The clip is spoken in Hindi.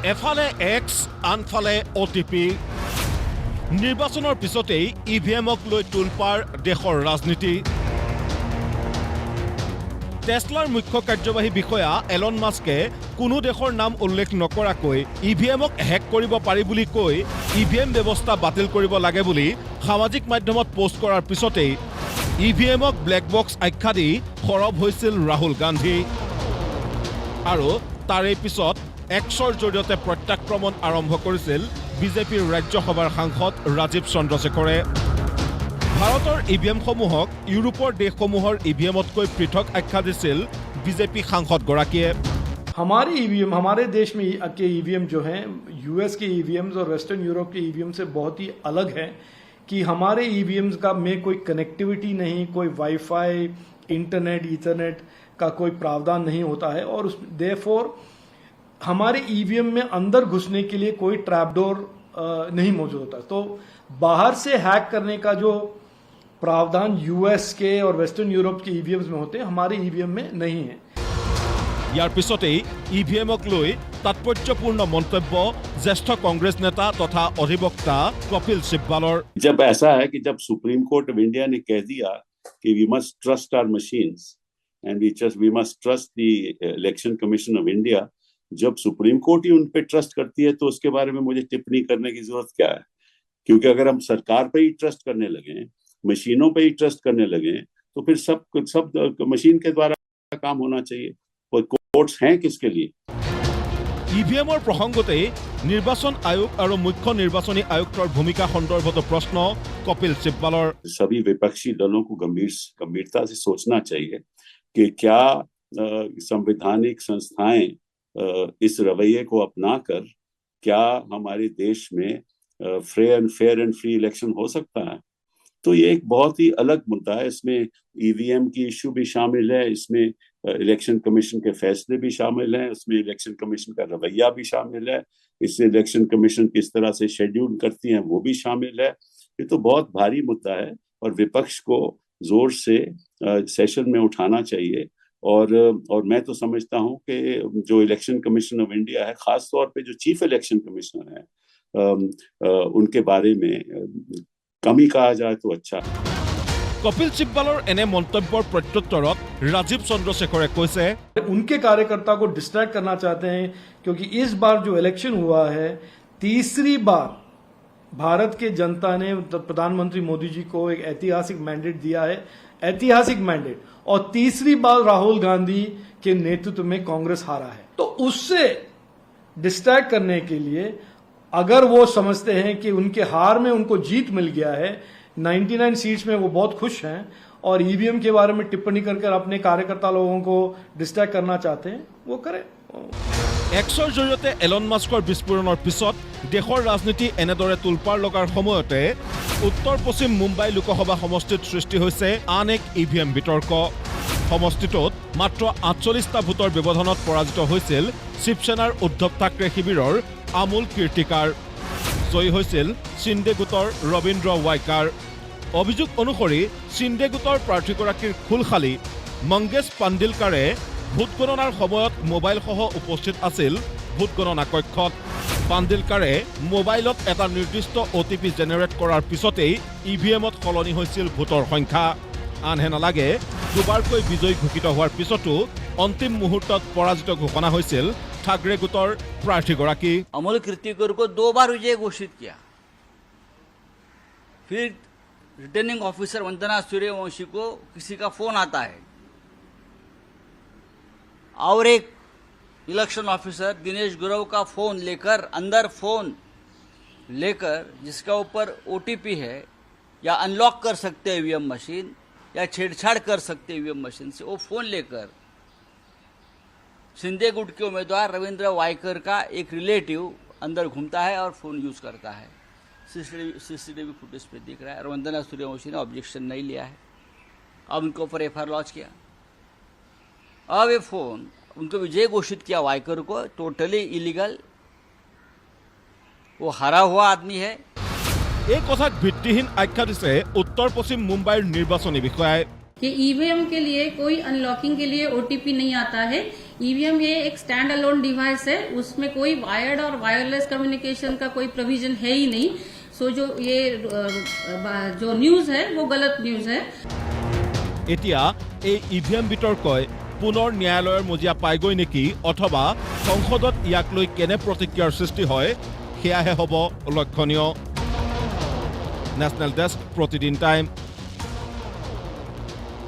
এফালে এক্স আনফালে অটিপি নিৰ্বাচনৰ পিছতেই ইভিএমক লৈ তোলপাৰ দেশৰ ৰাজনীতি টেসলাৰ মুখ্য কাৰ্যবাহী বিষয়া এলন মাস্কে কোনো দেশৰ নাম উল্লেখ নকৰাকৈ ইভিএমক হেক কৰিব পাৰি বুলি কৈ ইভিএম ব্যৱস্থা বাতিল কৰিব লাগে বুলি সামাজিক মাধ্যমত পোষ্ট কৰাৰ পিছতেই ইভিএমক ব্লেক বক্স আখ্যা দি খৰব হৈছিল ৰাহুল গান্ধী আৰু তাৰে পিছত এক্সৰ জৰিয়তে প্ৰত্যাক্ৰমণ আৰম্ভ কৰিছিল বিজেপিৰ ৰাজ্যসভাৰ সাংসদ ৰাজীৱ চন্দ্ৰশেখৰে ভাৰতৰ ইভিএমসমূহক ইউৰোপৰ দেশসমূহৰ ইভিএমতকৈ পৃথক আখ্যা দিছিল বিজেপি সাংসদগৰাকীয়ে हमारे ईवीएम हमारे देश में के ईवीएम जो हैं यूएस के ईवीएम्स और वेस्टर्न यूरोप के ईवीएम से बहुत ही अलग हैं कि हमारे ईवीएम्स का में कोई कनेक्टिविटी नहीं, कोई वाईफाई, इंटरनेट, ईथरनेट का कोई प्रावधान नहीं होता है और उस देयरफॉर हमारे ईवीएम में अंदर घुसने के लिए कोई ट्रैपडोर नहीं मौजूद होता। तो बाहर से हैक करने का जो प्रावधान यूएस के और वेस्टर्न यूरोप के ईवीएम्स में होते हैं हमारे ईवीएम में नहीं है। ইয়াৰ পিছতেই ইভিএমক লৈ তাৎপৰ্যপূৰ্ণ মন্তব্য জ্যেষ্ঠ কংগ্ৰেছ নেতা তথা অধিবক্তা কপিল সিব্বালৰ जब ऐसा है कि जब सुप्रीम कोर्ट ऑफ इंडिया ने कह दिया कि we must trust our machines and we must trust the election commission of India, जब सुप्रीम कोर्ट ही उन पे ट्रस्ट करती है तो उसके बारे में मुझे टिप्पणी करने की जरूरत क्या है? क्योंकि अगर हम सरकार पे ही ट्रस्ट करने लगे, मशीनों पे ही ट्रस्ट करने लगे तो फिर सब मशीन के द्वारा काम होना चाहिए। कोर्ट्स हैं किसके लिए? ইভিএমৰ প্ৰসংগতেই নিৰ্বাচন আয়োগ আৰু মুখ্য নিৰ্বাচনী আয়ুক্তৰ ভূমিকা সন্দৰ্ভত প্ৰশ্ন কপিল সিব্বালৰ सभी विपक्षी दलों को गंभीरता से सोचना चाहिए कि क्या संवैधानिक संस्थाएं इस रवैये को अपनाकर क्या हमारे देश में फेयर एंड फ्री इलेक्शन हो सकता है? तो ये एक बहुत ही अलग मुद्दा है। इसमें ईवीएम की इश्यू भी शामिल है, इसमें इलेक्शन कमीशन के फैसले भी शामिल हैं, उसमें इलेक्शन कमीशन का रवैया भी शामिल है, इससे इलेक्शन कमीशन किस तरह से शेड्यूल करती हैं वो भी शामिल है। ये तो बहुत भारी मुद्दा है और विपक्ष को जोर से सेशन में उठाना चाहिए। और मैं तो समझता हूं कि जो इलेक्शन कमीशन ऑफ इंडिया है, खास तौर पे जो चीफ इलेक्शन कमिश्नर है, उनके बारे में कमी कहा जाए तो अच्छा। কপিল সিব্বালৰ এনে মন্তব্যৰ প্ৰত্যুত্তৰত ৰাজীৱ চন্দ্ৰশেখৰে কৈছে उनके कार्यकर्ता को डिस्ट्रैक्ट करना चाहते हैं क्योंकि इस बार जो इलेक्शन हुआ है तीसरी बार भारत के जनता ने प्रधानमंत्री मोदी जी को एक ऐतिहासिक मैंडेट दिया है, ऐतिहासिक मैंडेट, और तीसरी बार राहुल गांधी के नेतृत्व में कांग्रेस हारा है। तो उससे डिस्ट्रैक्ट करने के लिए अगर वो समझते हैं कि उनके हार में उनको जीत मिल गया है, 99 सीट्स में वो बहुत खुश हैं और ईवीएम के बारे में टिप्पणी कर अपने कार्यकर्ता लोगों को डिस्ट्रैक्ट करना चाहते हैं, वो करें। এক্সৰ জৰিয়তে এলন মাস্কৰ বিস্ফোৰণৰ পিছত দেশৰ ৰাজনীতি এনেদৰে তোলপাৰ লগাৰ সময়তে উত্তৰ পশ্চিম মুম্বাই লোকসভা সমষ্টিত সৃষ্টি হৈছে আন এক ইভিএম বিতৰ্ক। সমষ্টিটোত মাত্ৰ ৪৮টা ভোটৰ ব্যৱধানত পৰাজিত হৈছিল শিৱসেনাৰ উদ্ধৱ ঠাকৰে শিবিৰৰ আমোল কীৰ্তিকাৰ। জয়ী হৈছিল চিণ্ডে গোটৰ ৰবীন্দ্ৰ ৱাইকাৰ। অভিযোগ অনুসৰি চিণ্ডে গোটৰ প্ৰাৰ্থীগৰাকীৰ খোলখালী মংগেশ পাণ্ডিলকাৰে ভোট গণনাৰ সময়ত মোবাইলসহ উপস্থিত আছিল ভোট গণনা কক্ষত। পাণ্ডিলকাৰে মোবাইলত এটা নিৰ্দিষ্ট অটিপি জেনেৰেট কৰাৰ পিছতেই ইভিএমত সলনি হৈছিল ভোটৰ সংখ্যা। আনহে নালাগে দুবাৰকৈ বিজয়ী ঘোষিত হোৱাৰ পিছতো অন্তিম মুহূৰ্তত পৰাজিত ঘোষণা হৈছিল ठाकरे गुटर प्रार्थीगराकी। अमोल कीर्तिकर को 2 बार विजय घोषित किया, फिर रिटर्निंग ऑफिसर वंदना सूर्यवंशी को किसी का फोन आता है और एक इलेक्शन ऑफिसर दिनेश गुरव का फोन लेकर अंदर फोन लेकर जिसका ऊपर ओटीपी है या अनलॉक कर सकते ईवीएम मशीन या छेड़छाड़ कर सकते ईवीएम मशीन से, वो फोन लेकर शिंदे गुट के उम्मीदवार रविंद्र वाइकर का एक रिलेटिव अंदर घूमता है और फोन यूज करता है। सीसीटीवी फुटेज पे दिख रहा है। और वंदना सूर्यवंशी ने ऑब्जेक्शन नहीं लिया है, अब उनके ऊपर एफआईआर लॉन्च किया। अब ये फोन उनको विजय घोषित किया वाइकर को, टोटली इलीगल, वो हारा हुआ आदमी है। এই কথাক ভিত্তিহীন আখ্যা দিছে উত্তৰ পশ্চিম মুম্বাইৰ নিৰ্বাচনী বিষয়াই। कि ईवीएम के लिए कोई अनलॉकिंग के लिए ओटीपी नहीं आता है। ईवीएम ये एक स्टैंड अलोन डिवाइस है, उसमें कोई वायर्ड और वायरलेस कम्युनिकेशन का कोई प्रोविजन है ही नहीं। सो जो न्यूज है वो गलत न्यूज है। এতিয়া এই ইভিএম বিতৰ্কই পুনৰ ন্যায়ালয়ৰ মজিয়া পাইগৈ নেকি অথবা সংসদত ইয়াক লৈ কেনে প্ৰতিক্ৰিয়াৰ সৃষ্টি হয় সেয়াহে হ'ব লক্ষণীয়। নেশ্যনেল ডেস্ক, প্ৰতিদিন টাইম।